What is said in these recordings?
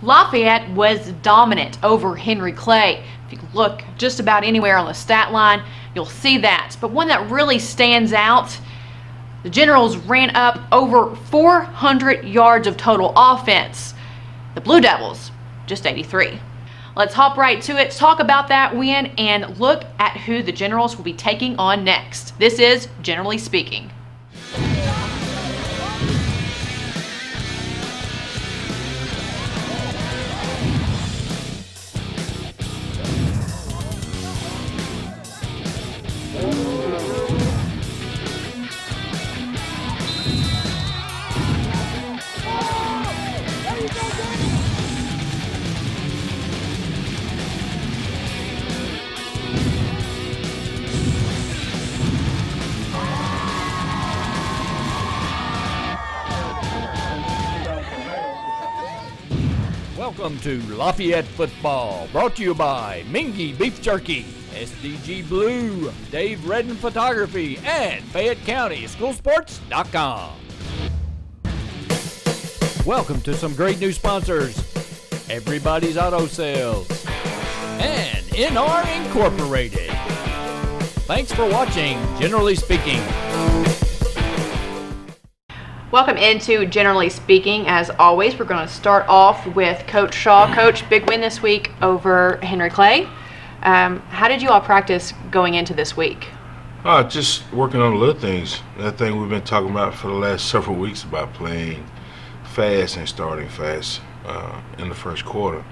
Lafayette was dominant over Henry Clay. If you look just about anywhere on the stat line, you'll see that. But one that really stands out, the Generals ran up over 400 yards of total offense. The Blue Devils, just 83. Let's hop right to it, talk about that win, and look at who the Generals will be taking on next. This is Generally Speaking. Welcome to Lafayette Football, brought to you by Mingy Beef Jerky, SDG Blue, Dave Redden Photography, and Fayette County Schoolsports.com. Welcome to some great new sponsors, Everybody's Auto Sales, and NR Incorporated. Thanks for watching Generally Speaking. Welcome into Generally Speaking. As always, we're going to start off with Coach Shaw. Coach, big win this week over Henry Clay. How did you all practice going into this week? Just working on the little things. That thing we've been talking about for the last several weeks about playing fast and starting fast in the first quarter.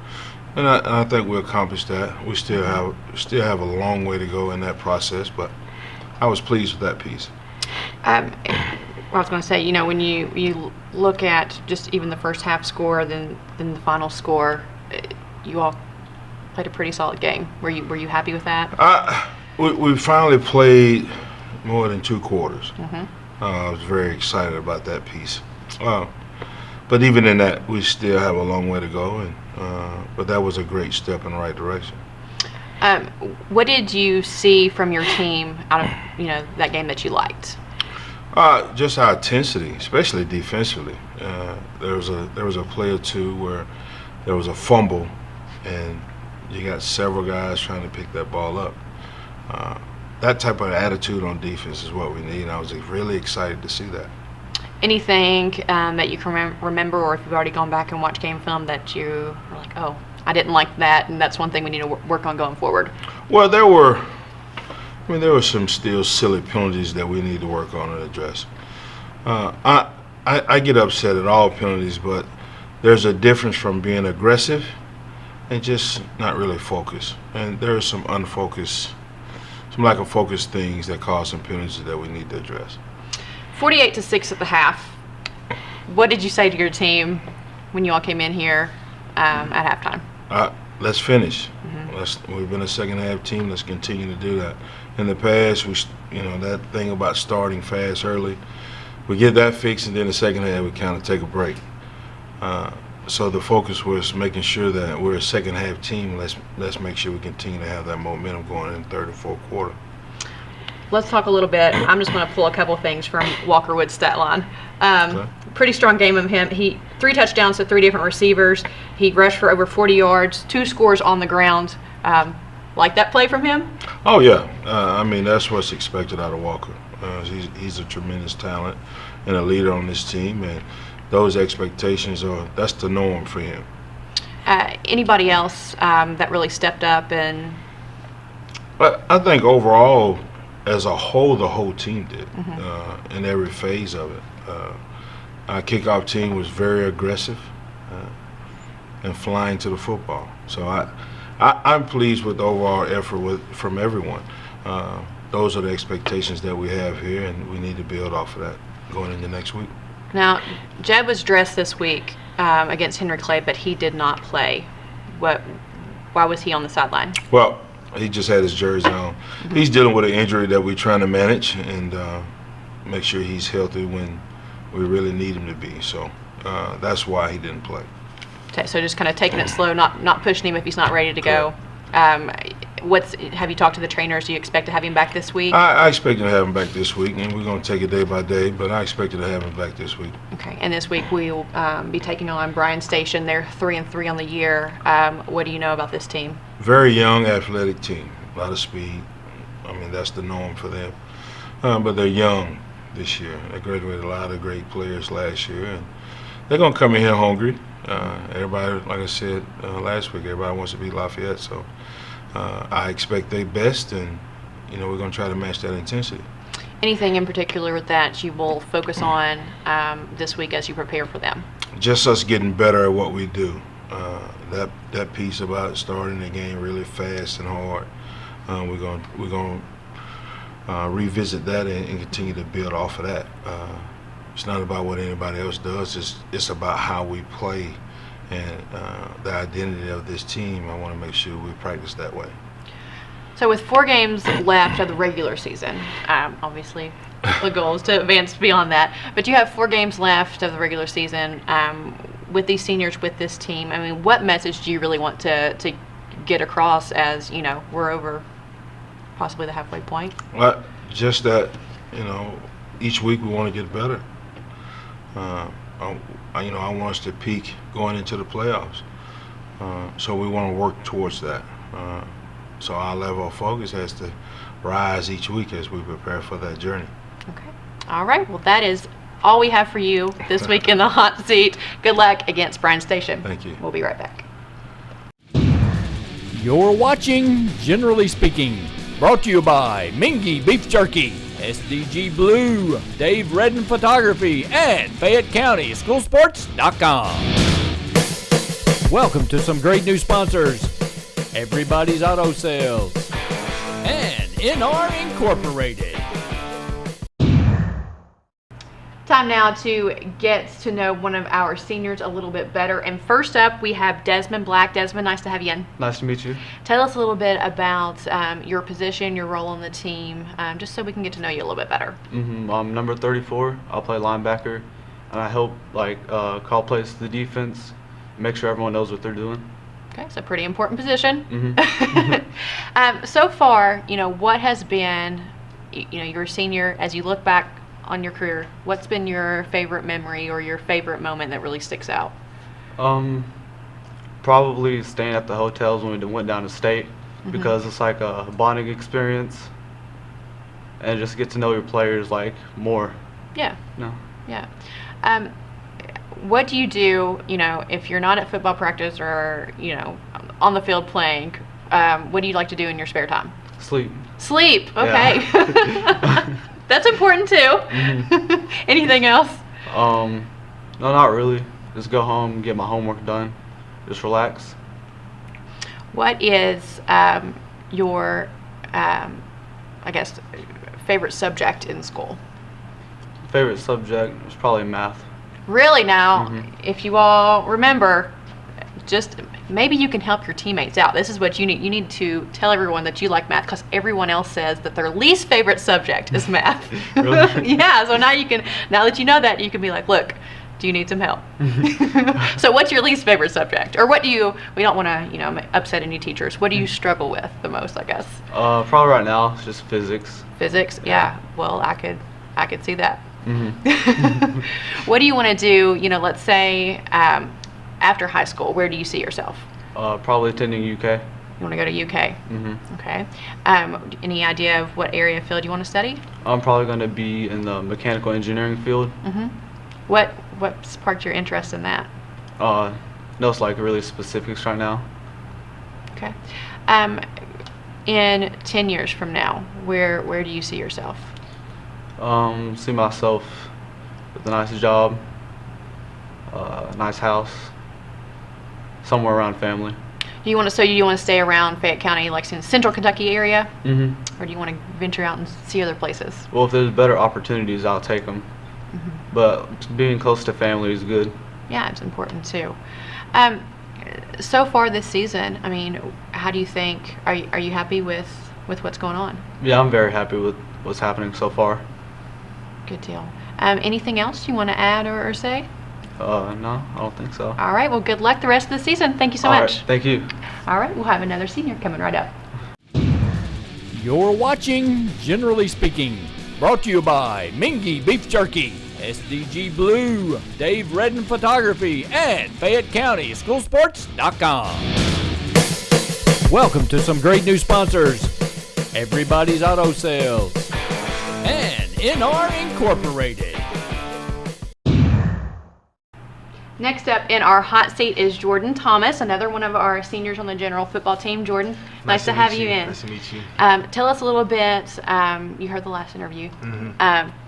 And I think we accomplished that. We still have a long way to go in that process, but I was pleased with that piece. I was going to say, you know, when you look at just even the first half score, then the final score, you all played a pretty solid game. Were you happy with that? We finally played more than 2 quarters. Mm-hmm. I was very excited about that piece. But even in that, we still have a long way to go. But that was a great step in the right direction. What did you see from your team out of that game that you liked? Just our intensity, especially defensively. There was a play or two where there was a fumble, and you got several guys trying to pick that ball up. That type of attitude on defense is what we need, and I was really excited to see that. Anything that you can remember, or if you've already gone back and watched game film, that you were like, oh, I didn't like that, and that's one thing we need to work on going forward? Well, there were some still silly penalties that we need to work on and address. I get upset at all penalties, but there's a difference from being aggressive and just not really focused. And there's some lack of focus things that cause some penalties that we need to address. 48-6 at the half. What did you say to your team when you all came in here at halftime? Let's finish. Mm-hmm. We've been a second half team. Let's continue to do that. In the past, that thing about starting fast early, we get that fixed, and then the second half we kind of take a break. So the focus was making sure that we're a second half team. Let's make sure we continue to have that momentum going in the third and fourth quarter. Let's talk a little bit. I'm just going to pull a couple things from Walker Wood's stat line. Okay. Pretty strong game of him. He 3 touchdowns to 3 different receivers. He rushed for over 40 yards, 2 scores on the ground. Like that play from him? Oh, yeah. That's what's expected out of Walker. He's a tremendous talent and a leader on this team, and those expectations that's the norm for him. Anybody else that really stepped up? And I think overall, as a whole, the whole team did. Mm-hmm. In every phase of it. Our kickoff team was very aggressive and flying to the football. So I'm pleased with the overall effort from everyone. Those are the expectations that we have here, and we need to build off of that going into next week. Now, Jed was dressed this week against Henry Clay, but he did not play. Why was he on the sideline? Well, he just had his jersey on. Mm-hmm. He's dealing with an injury that we're trying to manage and make sure he's healthy when we really need him to be. So that's why he didn't play. Okay, so just kind of taking it slow, not pushing him if he's not ready to go. Have you talked to the trainers? Do you expect to have him back this week? I expect to have him back this week, and we're going to take it day by day, but I expect to have him back this week. Okay, and this week we will be taking on Bryan Station. They're 3-3 on the year. What do you know about this team? Very young, athletic team, a lot of speed. I mean, that's the norm for them. But they're young this year. They graduated a lot of great players last year, and they're going to come in here hungry. Everybody, like I said last week, everybody wants to beat Lafayette, so I expect their best, and we're going to try to match that intensity. Anything in particular that you will focus on this week as you prepare for them? Just us getting better at what we do. That piece about starting the game really fast and hard. We're going to revisit that and continue to build off of that. It's not about what anybody else does. It's about how we play and the identity of this team. I want to make sure we practice that way. So with 4 games left of the regular season, obviously the goal is to advance beyond that, but you have 4 games left of the regular season with these seniors, with this team. I mean, what message do you really want to get across as, we're over possibly the halfway point? Well, just that, each week we want to get better. I want us to peak going into the playoffs. So we want to work towards that. So our level of focus has to rise each week as we prepare for that journey. Okay. All right. Well, that is all we have for you this week in the hot seat. Good luck against Bryan Station. Thank you. We'll be right back. You're watching Generally Speaking, brought to you by Mingy Beef Jerky, SDG Blue, Dave Redden Photography, and Fayette County Schoolsports.com. Welcome to some great new sponsors: Everybody's Auto Sales and NR Incorporated. Time now to get to know one of our seniors a little bit better. And first up, we have Desmond Black. Desmond, nice to have you in. Nice to meet you. Tell us a little bit about your position, your role on the team, just so we can get to know you a little bit better. I'm number 34. I'll play linebacker, and I help call plays to the defense, make sure everyone knows what they're doing. Okay, it's a pretty important position. Mm-hmm. So far, what has been, you're a senior, as you look back on your career, what's been your favorite memory or your favorite moment that really sticks out? Probably staying at the hotels when we went down to state, because it's like a bonding experience, and just get to know your players more. Yeah. No. Yeah. What do you do, if you're not at football practice or, on the field playing, what do you like to do in your spare time? Sleep. Sleep, okay. Yeah. That's important too. Mm-hmm. Anything else? No, not really. Just go home, get my homework done, just relax. What is your, favorite subject in school? Favorite subject was probably math. Really now, if you all remember, just maybe you can help your teammates out. This is what you need. You need to tell everyone that you like math, because everyone else says that their least favorite subject is math. Really? Yeah, so now that you know that, you can be like, look, do you need some help? So what's your least favorite subject? Or we don't want to, upset any teachers. What do you struggle with the most, I guess? Probably right now, it's just physics. Physics? Yeah. Well, I could see that. Mm-hmm. What do you want to do, let's say, after high school? Where do you see yourself? Probably attending UK. You want to go to UK? Mm-hmm. Okay. Any idea of what area of field you want to study? I'm probably going to be in the mechanical engineering field. Mm-hmm. What sparked your interest in that? No, it's really specifics right now. Okay. In 10 years from now, where do you see yourself? See myself with a nice job, a nice house, somewhere around family. Do you want to stay around Fayette County, like in Central Kentucky area? Mm-hmm. Or do you want to venture out and see other places? Well, if there's better opportunities, I'll take them. Mm-hmm. But being close to family is good. Yeah, it's important too. So far this season, how do you think? Are you happy with what's going on? Yeah, I'm very happy with what's happening so far. Good deal. Anything else you want to add or say? No, I don't think so. All right. Well, good luck the rest of the season. Thank you so All much. right, thank you. All right. We'll have another senior coming right up. You're watching Generally Speaking, brought to you by Mingy Beef Jerky, SDG Blue, Dave Redden Photography, and Fayette County Schoolsports.com. Welcome to some great new sponsors: Everybody's Auto Sales and NR Incorporated. Next up in our hot seat is Jordan Thomas, another one of our seniors on the General football team. Jordan, nice to have you in. Nice to meet you. Tell us a little bit, you heard the last interview.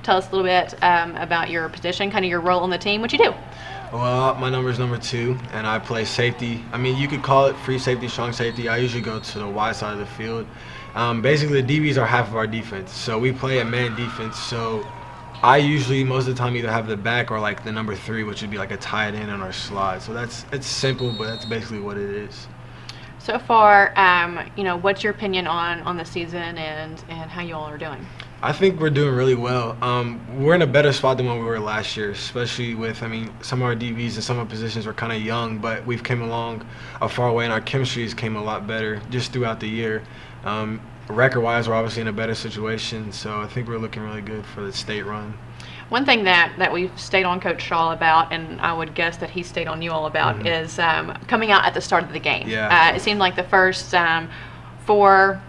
Tell us a little bit about your position, kind of your role on the team, what you do. Well, my number is number 2, and I play safety. I mean, you could call it free safety, strong safety. I usually go to the wide side of the field. Basically, the DBs are half of our defense, so we play a man defense. So I usually, most of the time, either have the back or like the number 3, which would be like a tight end on our slot. So it's simple, but that's basically what it is. So far, what's your opinion on the season and how you all are doing? I think we're doing really well. We're in a better spot than when we were last year, especially with, some of our DBs and some of our positions were kind of young, but we've come along a far way, and our chemistries came a lot better just throughout the year. Record-wise, we're obviously in a better situation, so I think we're looking really good for the state run. One thing that we've stayed on Coach Shaw about, and I would guess that he stayed on you all about, is coming out at the start of the game. Yeah. It seemed like the first 4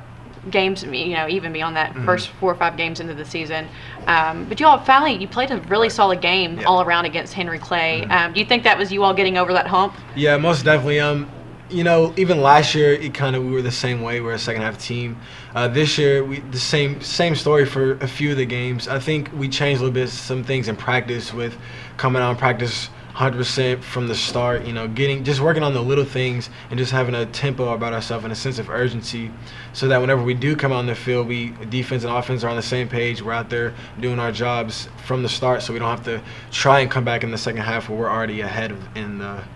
games, even beyond that, first 4 or 5 games into the season. But you all finally, you played a really solid game all around against Henry Clay. Do you think that was you all getting over that hump? Yeah, most definitely. Even last year, we were the same way. We're a second half team. This year, the same story for a few of the games. I think we changed a little bit some things in practice with coming out and practice 100% from the start. Just working on the little things and just having a tempo about ourselves and a sense of urgency, so that whenever we do come out on the field, defense and offense are on the same page. We're out there doing our jobs from the start, so we don't have to try and come back in the second half where we're already ahead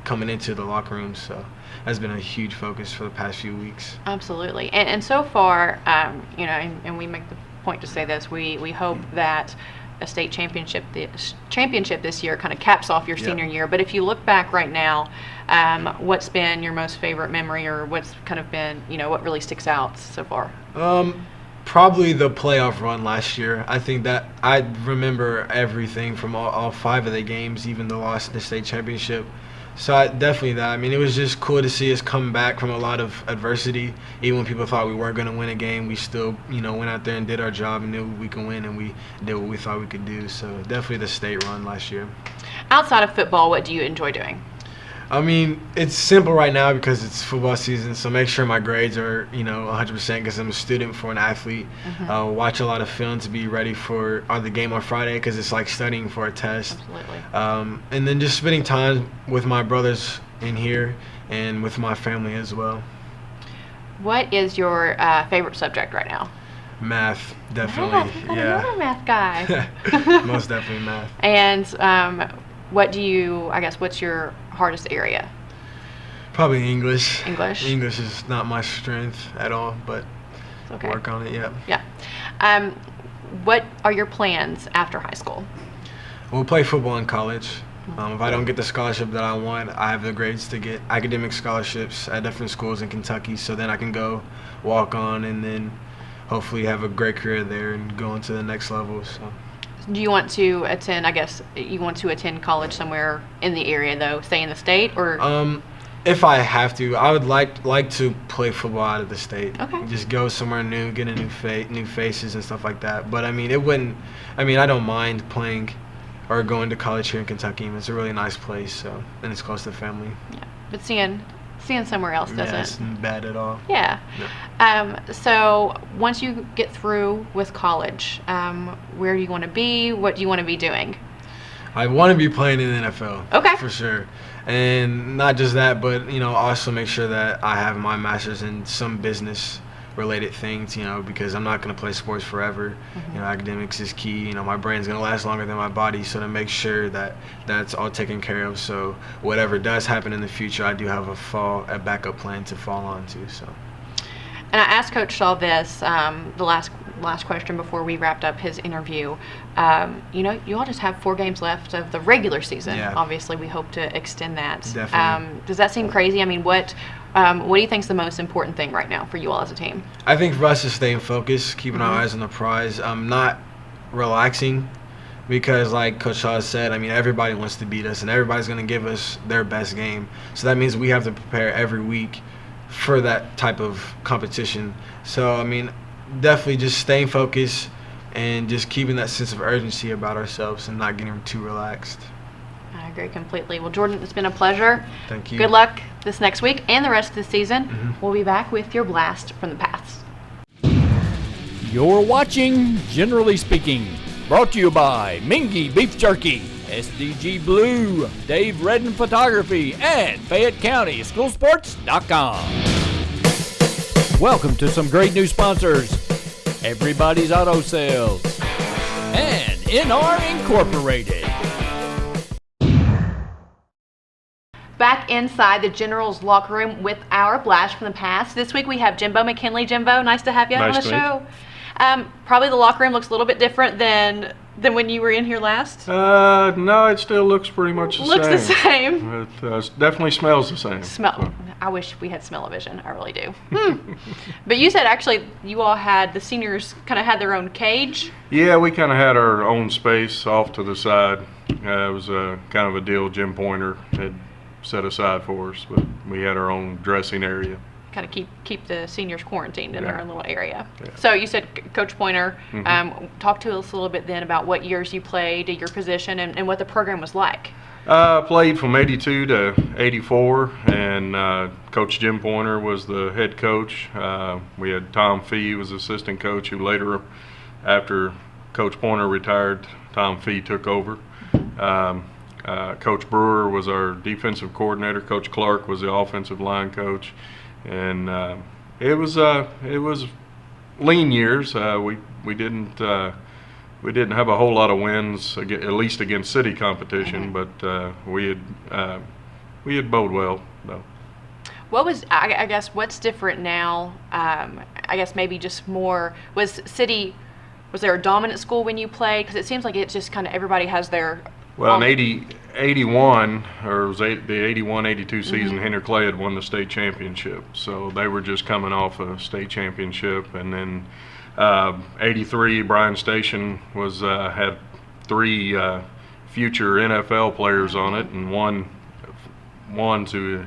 coming into the locker room. So that's been a huge focus for the past few weeks. Absolutely. And so far, and we make the point to say this, we hope that a state championship this year kind of caps off your senior year. But if you look back right now, what's been your most favorite memory, or what's kind of been, what really sticks out so far? Probably the playoff run last year. I think that I remember everything from all 5 of the games, even the loss in the state championship. So definitely that. It was just cool to see us come back from a lot of adversity. Even when people thought we weren't going to win a game, we still, went out there and did our job and knew we could win, and we did what we thought we could do. So definitely the state run last year. Outside of football, what do you enjoy doing? It's simple right now because it's football season, so make sure my grades are, 100% because I'm a student for an athlete. Watch a lot of film to be ready for the game on Friday because it's like studying for a test. Absolutely. And then just spending time with my brothers in here and with my family as well. What is your favorite subject right now? Math, definitely. You're a math guy. Most definitely math. And what's your hardest area? Probably English. English is not my strength at all, but okay. Work on it, yeah. Yeah. What are your plans after high school? We'll play football in college. If I don't get the scholarship that I want, I have the grades to get academic scholarships at different schools in Kentucky, so then I can go walk on and then hopefully have a great career there and go into the next level. So. Do you want to attend, college somewhere in the area, though, stay in the state, or? If I have to, I would like to play football out of the state. Okay. Just go somewhere new, get a new faces and stuff like that. But I don't mind playing or going to college here in Kentucky. It's a really nice place, so, and it's close to family. Yeah, but seeing somewhere else doesn't. Yeah, it's bad at all. Yeah. So once you get through with college, where do you want to be? What do you want to be doing? I want to be playing in the NFL. Okay. For sure. And not just that, but, also make sure that I have my master's in some business related things, because I'm not going to play sports forever. Academics is key. My brain's going to last longer than my body, so to make sure that that's all taken care of, so whatever does happen in the future, I do have a backup plan to fall on to. So. And I asked Coach Shaw this, the last question before we wrapped up his interview. You all just have 4 games left of the regular season. Yeah. Obviously, we hope to extend that. Definitely. Does that seem crazy? What do you think is the most important thing right now for you all as a team? I think for us is staying focused, keeping our eyes on the prize, not relaxing, because like Coach Shaw said, I mean, everybody wants to beat us and everybody's going to give us their best game. So that means we have to prepare every week for that type of competition. So, I mean, definitely just staying focused and just keeping that sense of urgency about ourselves and not getting too relaxed. I agree completely. Well, Jordan, it's been a pleasure. Thank you. Good luck this next week and the rest of the season. We'll be back with your blast from the past. You're watching Generally Speaking, brought to you by Mingy Beef Jerky, SDG Blue, Dave Redden Photography, and Fayette County Schoolsports.com. Welcome to some great new sponsors: Everybody's Auto Sales and NR Incorporated. Back inside the General's locker room with our blast from the past. This week we have Jimbo McKinley. Jimbo, nice to have you on the Nice to meet show. Probably the locker room looks a little bit different than when you were in here last. No, it still looks pretty much the Looks same. the same. It definitely smells the same. Smell. I wish we had smell-o-vision. I really do. But you said actually you all had, the seniors kind of had their own cage. Yeah, we kind of had our own space off to the side. It was kind of a deal Jim Pointer had set aside for us, but we had our own dressing area. Kind of keep the seniors quarantined in their Yeah. own little area. Yeah. So you said Coach Pointer. Talk to us a little bit then about what years you played, your position, and what the program was like. Played from 82 to 84, and Coach Jim Pointer was the head coach. We had Tom Fee was assistant coach, who later, after Coach Pointer retired, Tom Fee took over. Coach Brewer was our defensive coordinator. Coach Clark was the offensive line coach, and it was lean years. We didn't have a whole lot of wins, at least against city competition, but we had bowled well though. What was, I guess, what's different now? I guess maybe just more, was there a dominant school when you played? Because it seems like it's just kind of everybody has their. Well, in 81, or it was the 81-82 season, Henry Clay had won the state championship. So they were just coming off a state championship. And then 83, Brian Station had 3 future NFL players on it, and one who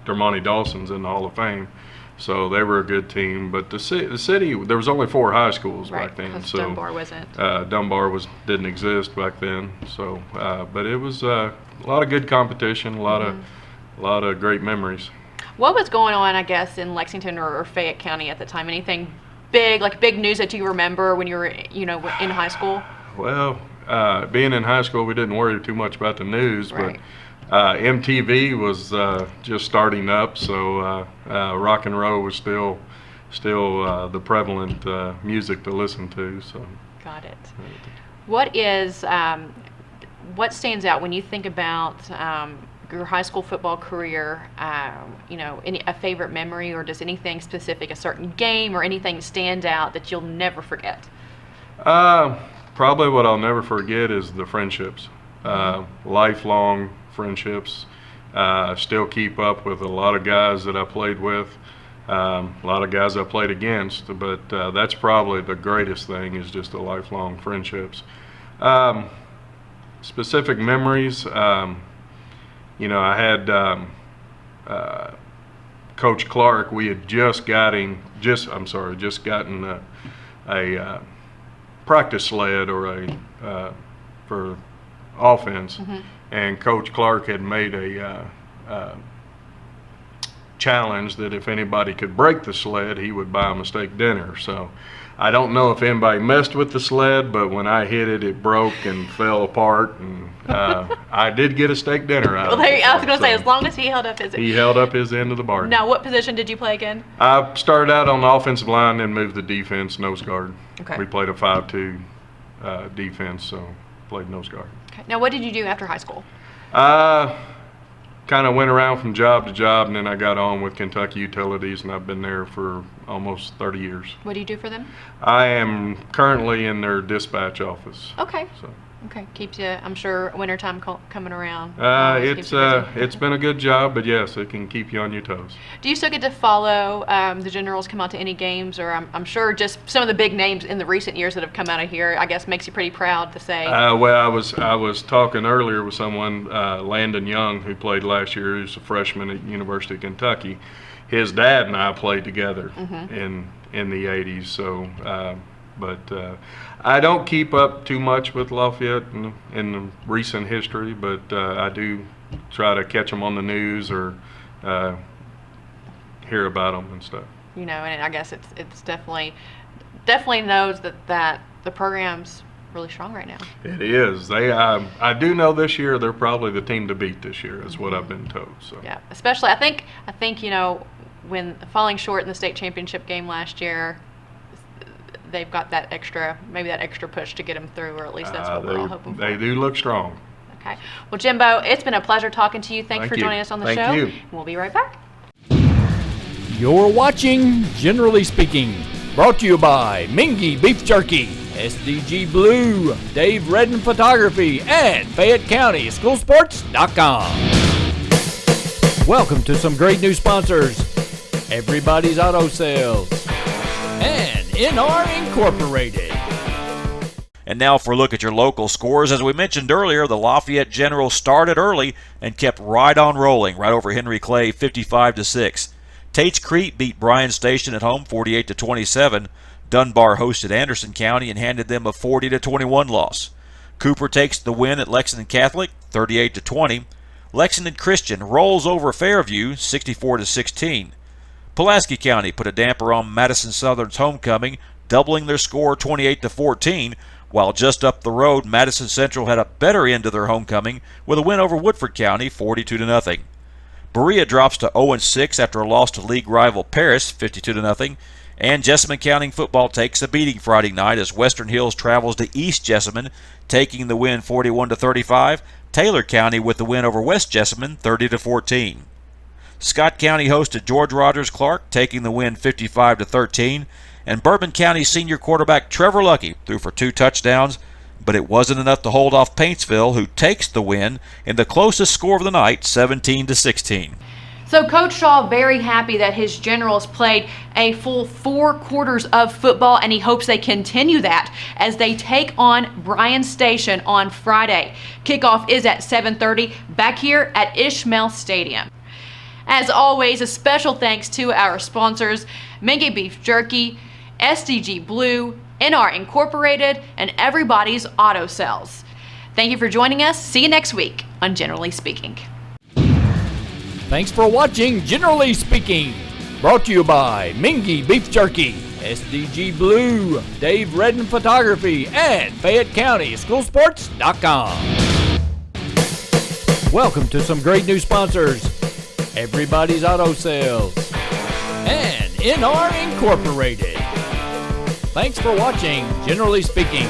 Dermonti Dawson's in the Hall of Fame. So they were a good team, but the city, there was only 4 high schools back then. So Dunbar wasn't. Dunbar didn't exist back then. So, but it was a lot of good competition, a lot of great memories. What was going on, I guess, in Lexington or Fayette County at the time? Anything big, like big news that you remember when you were, in high school? Well, being in high school, we didn't worry too much about the news, Right. but MTV was just starting up, so rock and roll was still the prevalent music to listen to. So. Got it. What stands out when you think about your high school football career? A favorite memory, or does anything specific, a certain game or anything stand out that you'll never forget? Probably what I'll never forget is the friendships, lifelong friendships. Still keep up with a lot of guys that I played with, a lot of guys I played against, but that's probably the greatest thing, is just the lifelong friendships. Specific memories, I had Coach Clark. We had just gotten a practice sled or for offense, and Coach Clark had made a challenge that if anybody could break the sled, he would buy them a steak dinner. So I don't know if anybody messed with the sled, but when I hit it, it broke and fell apart, and I did get a steak dinner out of it. I was going to say, as long as he held up his. He held up his end of the bargain. Now, what position did you play again? I started out on the offensive line, then moved to defense, nose guard. Okay. We played a 5-2 defense, so played nose guard. Okay. Now, what did you do after high school? Kind of went around from job to job, and then I got on with Kentucky Utilities, and I've been there for almost 30 years. What do you do for them? I am currently in their dispatch office. Okay. So. Okay, keeps you, I'm sure, wintertime coming around. Always keeps you busy. It's been a good job, but yes, it can keep you on your toes. Do you still get to follow the Generals come out to any games, or I'm sure just some of the big names in the recent years that have come out of here, I guess, makes you pretty proud to say. Well, I was talking earlier with someone, Landon Young, who played last year, who's a freshman at University of Kentucky. His dad and I played together in the '80s, so. But I don't keep up too much with Lafayette in the recent history, but I do try to catch them on the news or hear about them and stuff. You know, and I guess it's definitely knows that the program's really strong right now. It is. I do know this year they're probably the team to beat this year, is what I've been told. So. Yeah, especially I think you know, when falling short in the state championship game last year, they've got that extra push to get them through, or at least that's what we're all hoping for. They do look strong. Okay. Well, Jimbo, it's been a pleasure talking to you. Thanks for joining us on the show. Thank you. We'll be right back. You're watching Generally Speaking, brought to you by Mingy Beef Jerky, SDG Blue, Dave Redden Photography, and Fayette County Schoolsports.com. Welcome to some great new sponsors: Everybody's Auto Sales and NR Incorporated. And now for a look at your local scores. As we mentioned earlier, the Lafayette Generals started early and kept right on rolling, right over Henry Clay, 55-6. Tate's Creek beat Bryan Station at home, 48-27. Dunbar hosted Anderson County and handed them a 40-21 loss. Cooper takes the win at Lexington Catholic, 38-20. Lexington Christian rolls over Fairview, 64-16. Pulaski County put a damper on Madison Southern's homecoming, doubling their score 28-14, while just up the road, Madison Central had a better end to their homecoming with a win over Woodford County, 42-0. Berea drops to 0-6 after a loss to league rival Paris, 52-0. And Jessamine County football takes a beating Friday night as Western Hills travels to East Jessamine, taking the win 41-35. Taylor County with the win over West Jessamine, 30-14. Scott County hosted George Rogers Clark, taking the win 55-13. And Bourbon County senior quarterback Trevor Lucky threw for 2 touchdowns, but it wasn't enough to hold off Paintsville, who takes the win in the closest score of the night, 17-16. So Coach Shaw very happy that his Generals played a full 4 quarters of football, and he hopes they continue that as they take on Bryan Station on Friday. Kickoff is at 7:30 back here at Ishmael Stadium. As always, a special thanks to our sponsors, Mingy Beef Jerky, SDG Blue, NR Incorporated, and Everybody's Auto Sales. Thank you for joining us. See you next week on Generally Speaking. Thanks for watching Generally Speaking, brought to you by Mingy Beef Jerky, SDG Blue, Dave Redden Photography, and Fayette County Schoolsports.com. Welcome to some great new sponsors: Everybody's Auto Sales and NR Incorporated. Thanks for watching Generally Speaking.